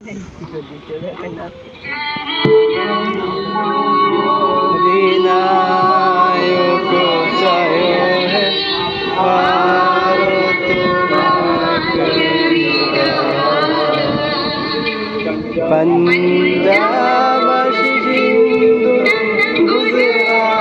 पंजाब सिंधु गुजरात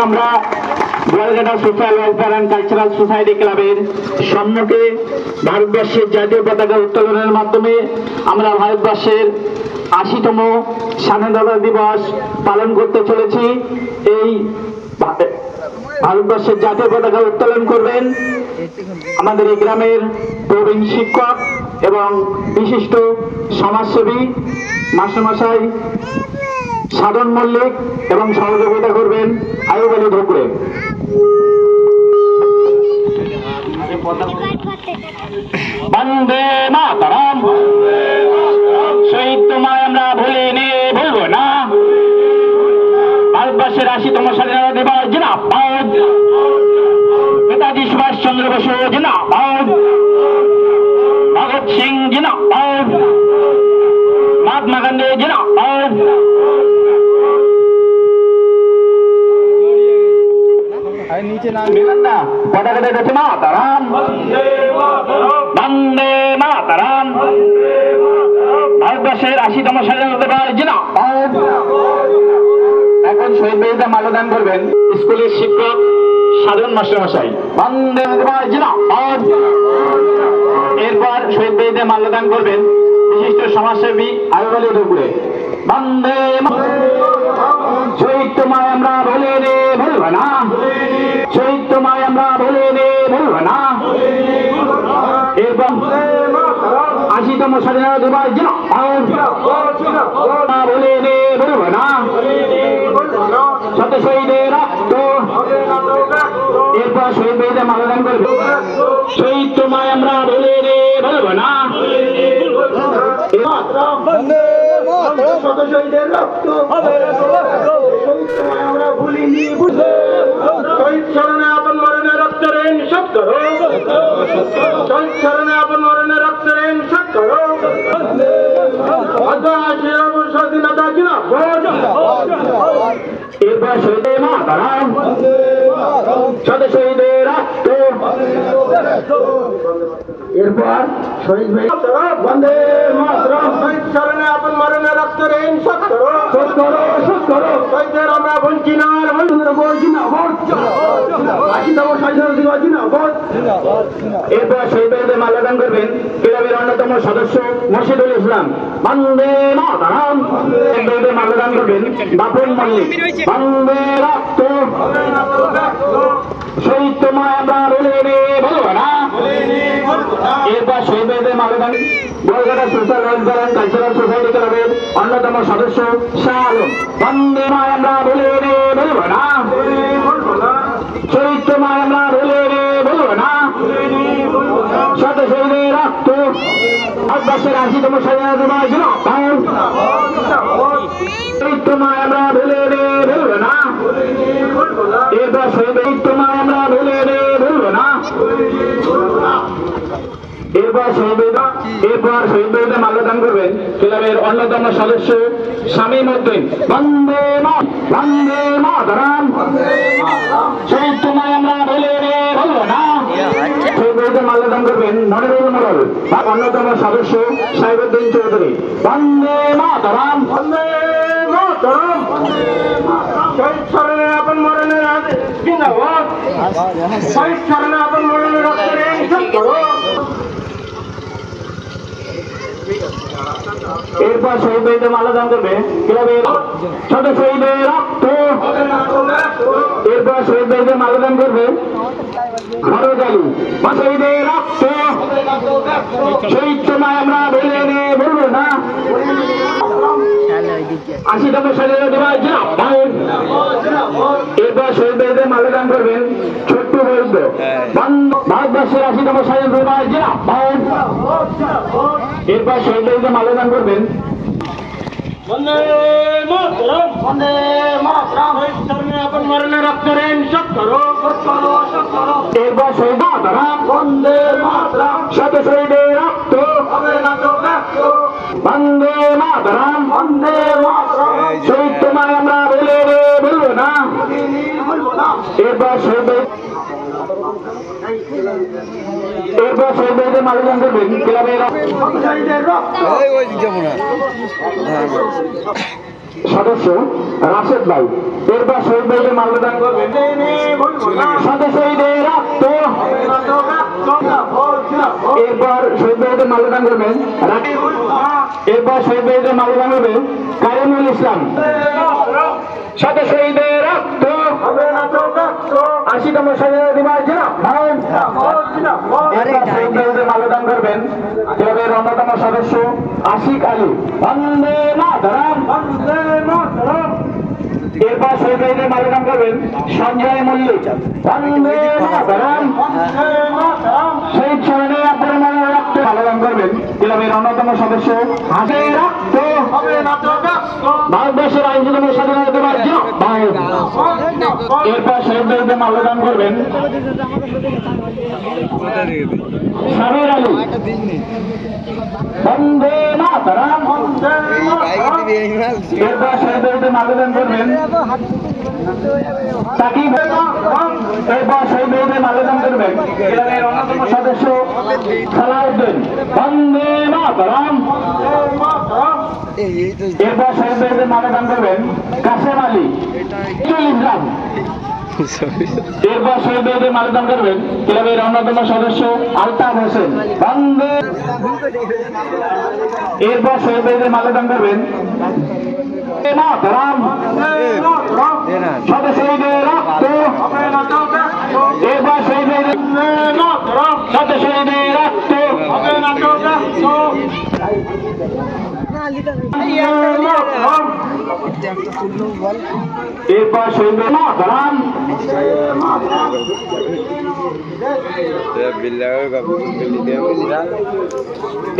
আমরা Goalghata social welfare and cultural society ক্লাবের সম্মুখে ভারতবর্ষের জাতীয় পতাকা উত্তোলনের মাধ্যমে আমরা ভারতবর্ষের ৮০তম স্বাধীনতা দিবস পালন করতে চলেছি। এই ভারতবর্ষের জাতীয় পতাকা উত্তোলন করবেন আমাদের এই গ্রামের প্রবীণ শিক্ষক এবং বিশিষ্ট সমাজসেবী মাস্টারমশাই সাধন মল্লিক এবং সহযোগিতা করবেন আয়ুব আলী ঢোকরে। বন্দে মাতরম, শহীদ তোমায় আমরা ভুলিনি ভুলবো না। ভারতবর্ষের ৮০তম স্বাধীনতা দিবস জিন্দাবাদ, নেতাজি সুভাষ চন্দ্র বসু জিন্দাবাদ, ভগৎ সিং জিন্দাবাদ, মহাত্মা গান্ধী জিন্দাবাদ। পতাকা দেখেছে মাতারাম, বন্দে মাতারাম। ভারতবর্ষের ৮০তম স্বাধীনতা দিবস জিন্দাবাদ। এখন শহীদ বেদিতে মাল্যদান করবেন স্কুলের শিক্ষক সাধন মাস্টারমশাই, বন্দে মাতরম জিন্দাবাদ। এরপর শহীদ বেদিতে মাল্যদান করবেন বিশিষ্ট সমাজসেবী আয়ুব আলী ঢোকরে, বন্দে শহীদ তোমায় আমরা ভুলিনি ভুলবো না, শহীদ তোমায় আমরা ভুলিনি ভুলবো না। এরপর ৮০তম স্বাধীনতা দিবস জিন্দাবাদ, ভুলিনি ভুলবো না। শত শহীদের রক্ত। এরপর শহীদ বেদিতে মাল্যদান করবে শহীদ তোমায় আমরা ভুলিনি ভুলবো না। শত শহীদের রক্ত, শহীদ তোমায় আমরা ভুলিনি ভুলবো। শহীদ স্মরণে আপন মরণে রক্ত ঋণ শোধ করো, শহীদ স্মরণে আপন মরণে রক্ত ঋণ শোধ করো। স্বাধীনতা জিন্দাবাদ। এরপর শহীদের মাতারাম, শত শহীদের রক্ত। এরপর শহীদ বন্দে মাতরম, শহীদ স্মরণে আপন মরণে রক্ত ঋণ শোধ করো, শোধ করো, শোধ করো। শহীদদের আমরা বলছি না, এরপর শহীদ বেদিতে মাল্যদান করবেন ক্লাবের অন্যতম সদস্য মশিদুল ইসলাম, বন্দে মাতরম। বেদিতে মাল্যদান করবেন বাপন মল্লিক, বন্দে রক্ত। শহীদ তোমায় আমরা ভুলিনি ভুলবো না। এরপর শহীদ বেদিতে মাল্যদান Goalghata social welfare and cultural society ক্লাবের অন্যতম সদস্য শাহ আলম, বন্দে মায় আমরা ভুলিনি ভুলবো না, শহীদ তোমায় আমরা ভুলিনি ভুলবো না। শত শহীদের রক্ত। ভারতবর্ষের ৮০তম স্বাধীনতা দিবস জিন্দাবাদ, শহীদ তোমায় আমরা ভুলিনি ভুলবো না। এরপর শহীদ ভাইদের মাল্যদান করবেন ক্লাবের অন্যতম সদস্য শামীম উদ্দিন। বন্দে মাতরম, শহীদ তোমায় আমরা ভুলে বলবো না। শহীদ ভাইদের মাল্যদান করবেন নরেন্দ্র মোড়ল অন্যতম সদস্য সাহেবুদ্দিন চৌধুরী। বন্দে মাতরম, শহীদ স্মরণে আপন মরণের আদেশ জিন্দাবাদ, শহীদ স্মরণে আপন মরণের রক্তের এরপর শহীদ ভাইদের মাল্যদান করবে ক্লাবের ছোট শহীদের রক্ত। এরপর শহীদ ভাইদের মাল্যদান করবে খরচ আলী বা শহীদের রক্ত। শহীদ সময় আমরা বলবো না। 80তম স্বাধীনতা দিবস জিন্দাবাদ। এরপর শহীদ ভাইদের মাল্যদান করবেন ছোট্ট বৈদ্য। ভারতবর্ষের 80তম স্বাধীনতা দিবস জিন্দাবাদ। এরপর শহীদ ভাইদের মাল্যদান করবেন বন্দে মাতরম, বন্দে মাতরম, আপন মরণের রক্তের শোধ করো। এরপর শহীদ মাতরম, বন্দে মাতরম, শত শহীদের রক্ত হবে না তো ব্যর্থ। বন্দে মাতরম, বন্দে মাতরম, শহীদ তোমায় আমরা বলবো না। এরপর শহীদ ভাইদের মাল্যদান করবেন ক্লাবের সদস্য রাশেদ ভাই। এরপর শহীদ ভাইদের মাল্যদান করবেন শত শহীদের রক্ত। এরপর শহীদ ভাইদের মাল্যদান করবেন এরপর শহীদ ভাইদের মাল্যদান করবেন কারিমুল ইসলাম। শত শহীদের রক্ত 80তম স্বাধীনতা দিবস জিন্দাবাদ। শহীদ ভাইদের মাল্যদান করবেন ক্লাবের অন্যতম সদস্য আশিক আলী। বন্দে মাতরম, বন্দে মাতরম। এরপর শহীদ ভাইদের মাল্যদান করবেন সঞ্জয় মল্লিক। বন্দে মাতরম, শহীদ স্মরণে আপনার মনে রক্ত মাল্যদান করবেন ক্লাবের অন্যতম সদস্য হাসির রক্ত হবে না তো ব্যর্থ। ভারতবর্ষের 80তম স্বাধীনতা দিবস জিন্দাবাদ। এরপর শহীদ ভাইদের মাল্যদান করবেন সাবির আলী। বন্দে মাতরম, এরপর শহীদ ভাইদের মাল্যদান করবেন সাকিব। এরপর শহীদ ভাইদের মাল্যদান করবেন ক্লাবের অন্যতম সদস্য সালাউদ্দিন। বন্দে মাতরম। এরপর শহীদ ভাইদের মাল্যদান করবেন কাসেম আলী ইসলাম। এরপর শহীদ ভাইদের মাল্যদান করবেন ক্লাবের অন্যতম সদস্য আলতাফ হোসেন। বন্দে। এরপর শহীদ ভাইদের মাল্যদান করবেন মাতরম, শত শহীদের রক্ত। এরপর শহীদ ভাইদের মাতরম, শত শহীদের রক্ত হবে না তো ব্যর্থ। এরপর শহীদ মাতরম।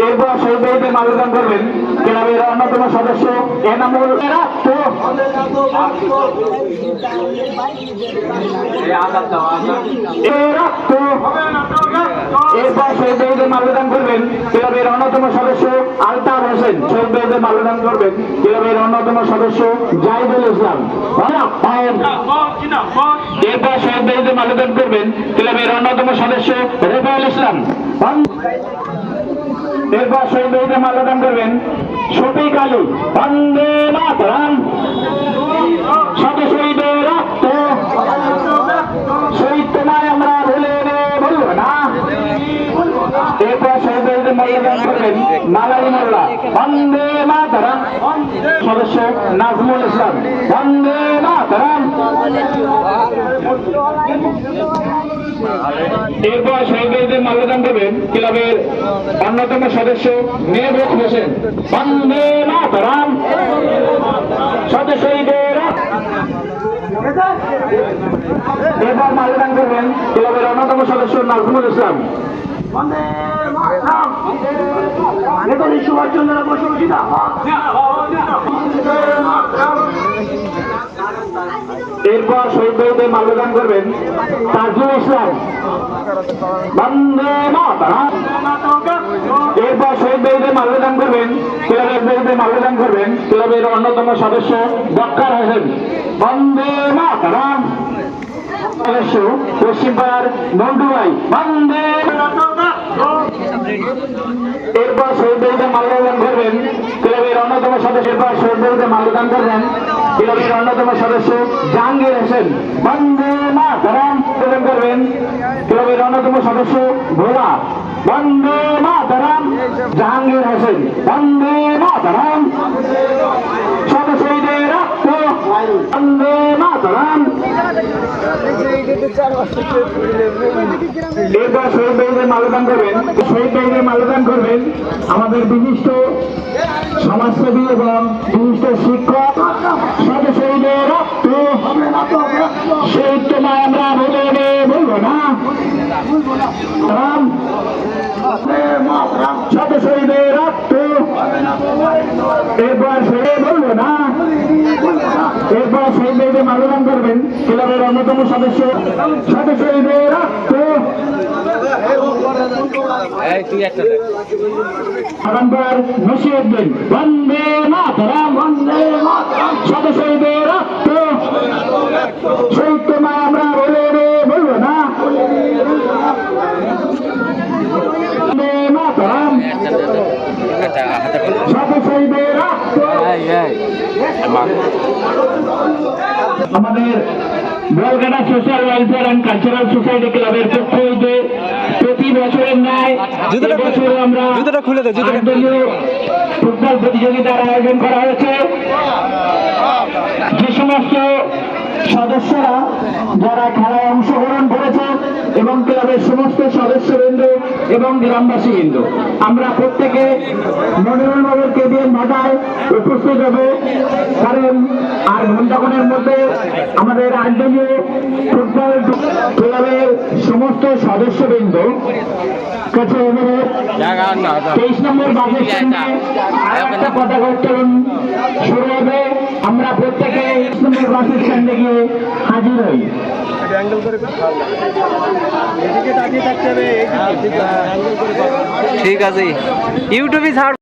এরপর শহীদ ভাইদের মাল্যদান করবেন ক্লাবের অন্যতম সদস্য এনামুল রক্ত। এরপর শহীদ ভাইদের মাল্যদান করবেন ক্লাবের অন্যতম সদস্য আলতাফ হোসেন। শহীদ ভাইদের মাল্যদান করবেন ক্লাবের অন্যতম সদস্য জাহিদুল ইসলাম। এরপর শহীদ ভাইদের মাল্যদান করবেন ক্লাবের অন্যতম সদস্য রফিউল ইসলাম। এরপর শহীদ ভাইদের মাল্যদান করবেন শফিক আলী। বন্দে মাতরম, শত শহীদের রক্ত। শহীদ তোমায় আমরা বলবো না। এরপর শহীদ ভাইদের মাল্যদান করবেন মালাই মোল্লা। বন্দে মাতরম, সদস্য নাজমুল ইসলাম। বন্দে মাতরম। এরপর শহীদ ভাইদের মাল্যদান করবেন ক্লাবের অন্যতম সদস্য মেহবুব হোসেন। বন্দে মাতরম, শত শহীদের। এরপর মাল্যদান করবেন ক্লাবের অন্যতম সদস্য নাজমুল ইসলাম। নেতাজি সুভাষচন্দ্র বসু জিন্দাবাদ। এরপর শহীদ ভাইদের মাল্যদান করবেন তাজুল ইসলাম। বন্দে মাতরম। এরপর শহীদ ভাইদের মাল্যদান করবেন ক্লাবের ভাইদের মাল্যদান করবেন ক্লাবের অন্যতম সদস্য বক্কার হোসেন। বন্দে মাতরম। সদস্য পশ্চিমপাড়ার নন্টু ভাই। বন্দে এরপর শহীদ ভাইদের মাল্যদান করবেন ক্লাবের অন্যতম সদস্য। এরপর শহীদ ভাইদের মাল্যদান করবেন ক্লাবের অন্যতম সদস্য জাহাঙ্গীর হোসেন। বন্দে মাতরম করবেন ক্লাবের অন্যতম সদস্য ভোলা। বন্দে মাতরম। জাহাঙ্গীর হোসেন। বন্দে মাতরম। শত শহীদের রক্ত। বন্দে মাতরম। এরপর শহীদ ভাইদের মাল্যদান করবেন আমাদের বিশিষ্ট সমাজসেবী এবং বিশিষ্ট শিক্ষক। শত শহীদের রক্ত শহীদ তোমায় আমরা বলবো না। শত শহীদের রক্ত এরপর শহীদ বলবো না। এরপর শহীদ ভাইদের মাল্যদান করবেন ক্লাবের অন্যতম সদস্য। শত শহীদের রক্ত আগামবার নসিউদ্দিন। বন্দে মাতরম। বন্দে মাতরম। শত শহীদের রক্ত শহীদ তোমায় আমরা বলবো না। বন্দে মাতরম। শত শহীদের রক্ত। আমাদের Bolgana social welfare and cultural society ক্লাবের পক্ষ হইতে প্রতি বছরের ন্যায় এবছর আমরা আটদলীয় ফুটবল প্রতিযোগিতার আয়োজন করা হয়েছে। যে সমস্ত সদস্যরা যারা খেলায় অংশগ্রহণ করেছে এবং ক্লাবের সমস্ত সদস্যবৃন্দ এবং গ্রামবাসীবৃন্দ আমরা প্রত্যেকে মনোরমনগর কেবিএম ভাটায় উপস্থিত হব। কারণ আর ঘণ্টাখানেক মধ্যে আমাদের আটদলীয় ফুটবল ক্লাবের সমস্ত সদস্যবৃন্দ কাছে অনুরোধ 23 নম্বর বাসের সামনে আরেকটা পতাকা উত্তোলন শুরু হবে। আমরা প্রত্যেকে 23 নম্বর বাসের স্ট্যান্ডে গিয়ে হাজির হই। ঠিক আছে ইউটিউবে ছাড়।